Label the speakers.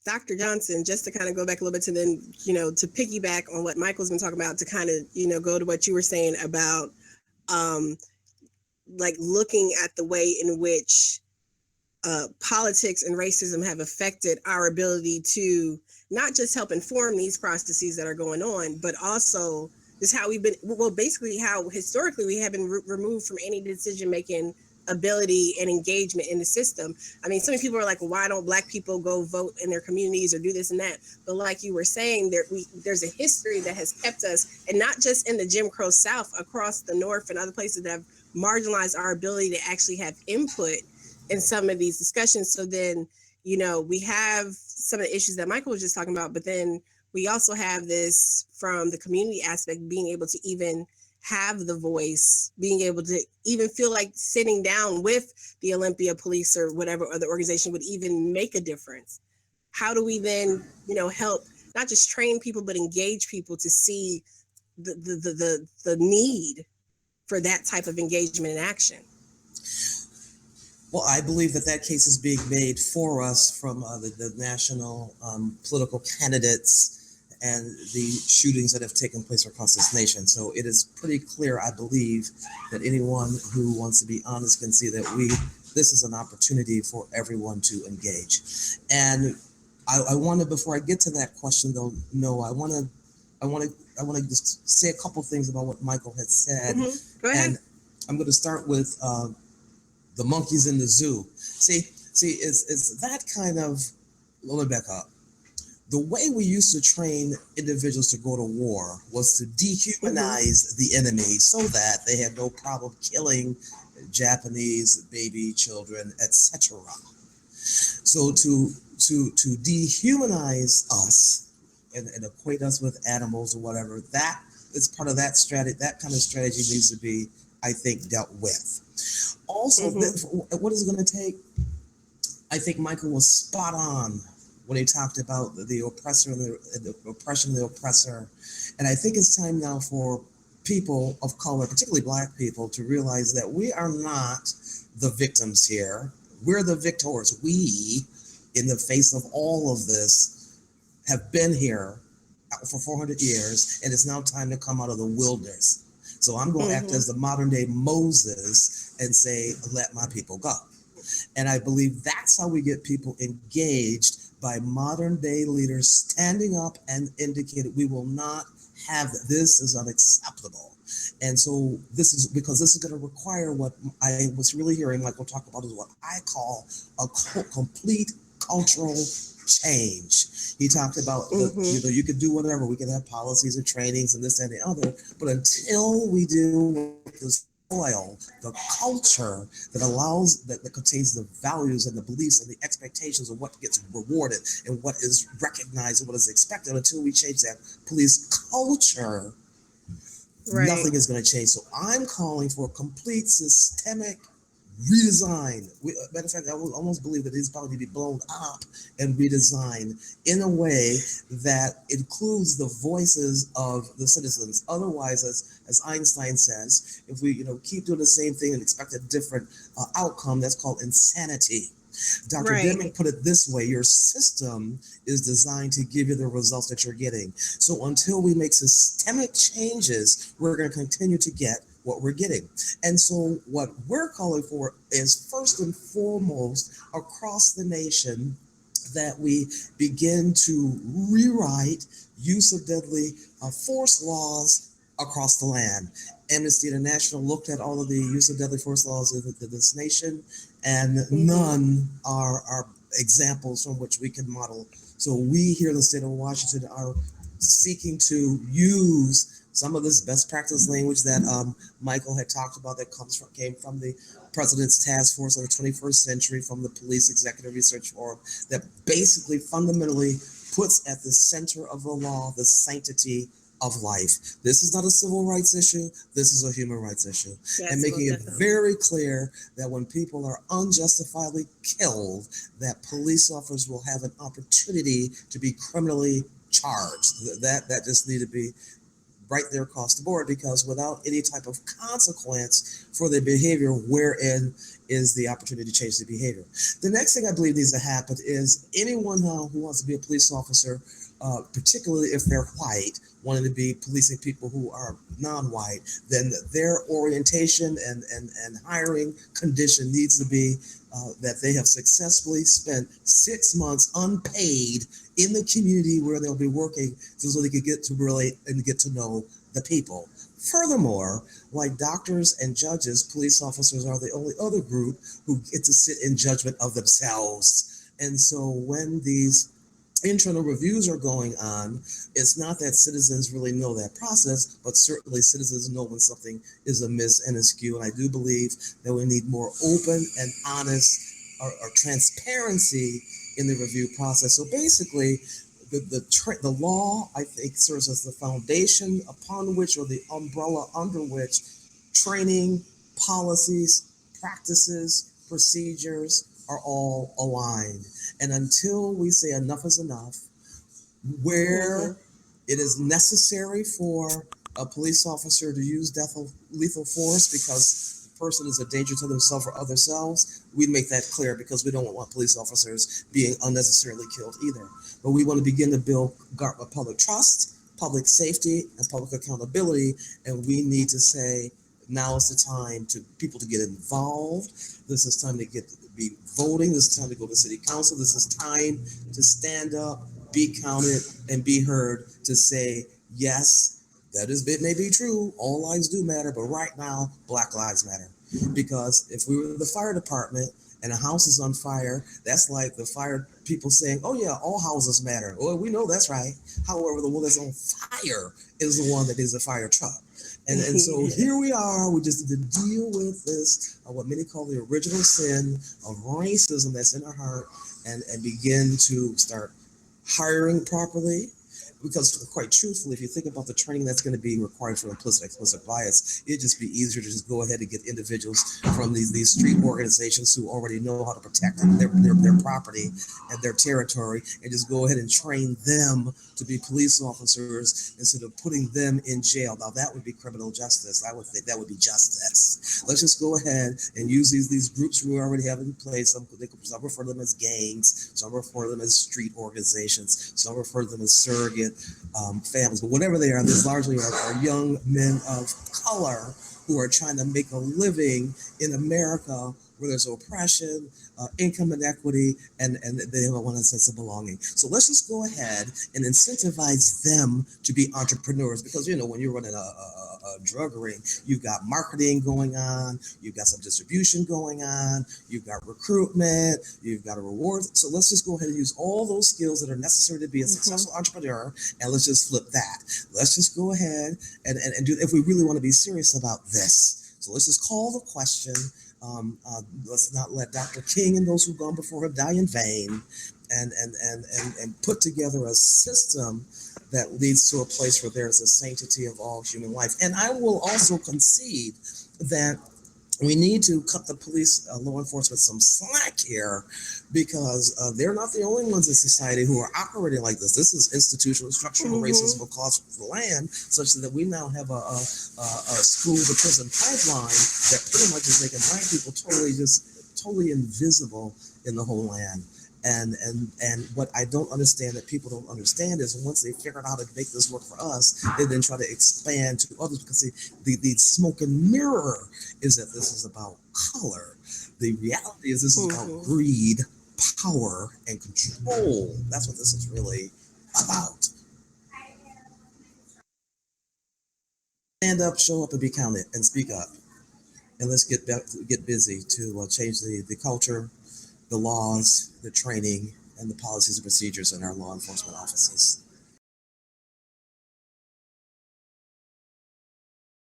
Speaker 1: Dr. Johnson, just to kind of go back a little bit to then, to piggyback on what Michael's been talking about, to kind of, go to what you were saying about, like looking at the way in which politics and racism have affected our ability to not just help inform these processes that are going on, but also just how we've been, well, basically how historically we have been removed from any decision-making ability and engagement in the system. I mean, so many people are like, well, why don't Black people go vote in their communities or do this and that? But like you were saying, there's a history that has kept us, and not just in the Jim Crow South, across the North and other places that have marginalized our ability to actually have input in some of these discussions. So then, we have some of the issues that Michael was just talking about, but then we also have this from the community aspect, being able to even have the voice, being able to even feel like sitting down with the Olympia police or whatever other organization would even make a difference. How do we then, help not just train people, but engage people to see the need for that type of engagement and action?
Speaker 2: Well, I believe that case is being made for us from the national political candidates and the shootings that have taken place across this nation. So it is pretty clear, I believe, that anyone who wants to be honest can see that this is an opportunity for everyone to engage. And I want to, before I get to that question, though, no, I want to just say a couple things about what Michael had said.
Speaker 1: Mm-hmm. Go ahead.
Speaker 2: And I'm going to start with the monkeys in the zoo. See, it's that kind of, let me back up. The way we used to train individuals to go to war was to dehumanize the enemy so that they had no problem killing Japanese baby children, etc. So to dehumanize us and equate us with animals or whatever, that is part of that strategy. That kind of strategy needs to be, I think, dealt with. Also, what is it going to take? I think Michael was spot on when he talked about the oppressor and the oppression of the oppressor. And I think it's time now for people of color, particularly Black people, to realize that we are not the victims here. We're the victors. We, in the face of all of this, have been here for 400 years, and it's now time to come out of the wilderness. So I'm going to act as the modern day Moses and say, let my people go. And I believe that's how we get people engaged, by modern day leaders standing up and indicating we will not have this is unacceptable. And so this is because this is going to require what I was really hearing Michael talk about, is what I call a complete cultural change. He talked about you could do whatever, we can have policies and trainings and this and the other, but until we do this soil, the culture that allows, that contains the values and the beliefs and the expectations of what gets rewarded and what is recognized and what is expected, until we change that police culture, nothing is going to change. So I'm calling for a complete systemic redesign. Matter of fact, I would almost believe that it's probably to be blown up and redesigned in a way that includes the voices of the citizens. Otherwise, as Einstein says, if we keep doing the same thing and expect a different outcome, that's called insanity. Dr. Deming put it this way: your system is designed to give you the results that you're getting. So until we make systemic changes, we're going to continue to get what we're getting. And so what we're calling for is, first and foremost, across the nation, that we begin to rewrite use of deadly force laws across the land. Amnesty International looked at all of the use of deadly force laws in this nation, and none are examples from which we can model. So we here in the state of Washington are seeking to use some of this best practice language that Michael had talked about, that came from the President's Task Force on the 21st Century, from the Police Executive Research Forum, that basically fundamentally puts at the center of the law the sanctity of life. This is not a civil rights issue. This is a human rights issue. Yes, and making it very clear that when people are unjustifiably killed, that police officers will have an opportunity to be criminally charged. That just need to be right there across the board, because without any type of consequence for their behavior, wherein is the opportunity to change the behavior. The next thing I believe needs to happen is anyone who wants to be a police officer, particularly if they're white, wanting to be policing people who are non-white, then their orientation and hiring condition needs to be that they have successfully spent 6 months unpaid in the community where they'll be working, so they can get to relate and get to know the people. Furthermore, like doctors and judges, police officers are the only other group who get to sit in judgment of themselves. And so when these internal reviews are going on, it's not that citizens really know that process, but certainly citizens know when something is amiss and askew. And I do believe that we need more open and honest or transparency in the review process. So basically, the law, I think, serves as the foundation upon which, or the umbrella under which, training, policies, practices, procedures are all aligned. And until we say enough is enough, where it is necessary for a police officer to use lethal force because the person is a danger to themselves or other selves, we make that clear, because we don't want police officers being unnecessarily killed either. But we want to begin to build public trust, public safety, and public accountability, and we need to say, now is the time to people to get involved. This is time to be voting. This is time to go to city council. This is time to stand up, be counted, and be heard to say, yes, it may be true, all lives do matter, but right now, Black lives matter. Because if we were the fire department and a house is on fire, that's like the fire people saying, oh yeah, all houses matter. Well, we know that's right. However, the one that's on fire is the one that is a fire truck. And so here we are, we just need to deal with this, what many call the original sin of racism that's in our heart, and begin to start hiring properly. Because quite truthfully, if you think about the training that's going to be required for implicit and explicit bias, it'd just be easier to just go ahead and get individuals from these street organizations who already know how to protect their property and their territory, and just go ahead and train them to be police officers instead of putting them in jail. Now that would be criminal justice. I would think that would be justice. Let's just go ahead and use these groups we already have in place. Some refer to them as gangs, some refer to them as street organizations, some refer to them as surrogate families, but whatever they are, these largely are young men of color who are trying to make a living in America where there's oppression, income inequity, and they have one sense of belonging. So let's just go ahead and incentivize them to be entrepreneurs, because when you're running a drug ring, you've got marketing going on, you've got some distribution going on, you've got recruitment, you've got a reward. So let's just go ahead and use all those skills that are necessary to be a successful entrepreneur, and let's just flip that. Let's just go ahead and do, if we really want to be serious about this. So let's just call the question. Let's not let Dr. King and those who've gone before him die in vain, and put together a system that leads to a place where there's a sanctity of all human life. And I will also concede that we need to cut the police, law enforcement, some slack here, because they're not the only ones in society who are operating like this. This is institutional structural racism across the land, such that we now have a school to prison pipeline that pretty much is making Black people totally invisible in the whole land. And what I don't understand, that people don't understand, is once they figure out how to make this work for us, they then try to expand to others, because the smoke and mirror is that this is about color. The reality is this is about greed, power, and control. That's what this is really about. Stand up, show up, and be counted, and speak up. And let's get busy to change the culture, the laws, the training, and the policies and procedures in our law enforcement offices.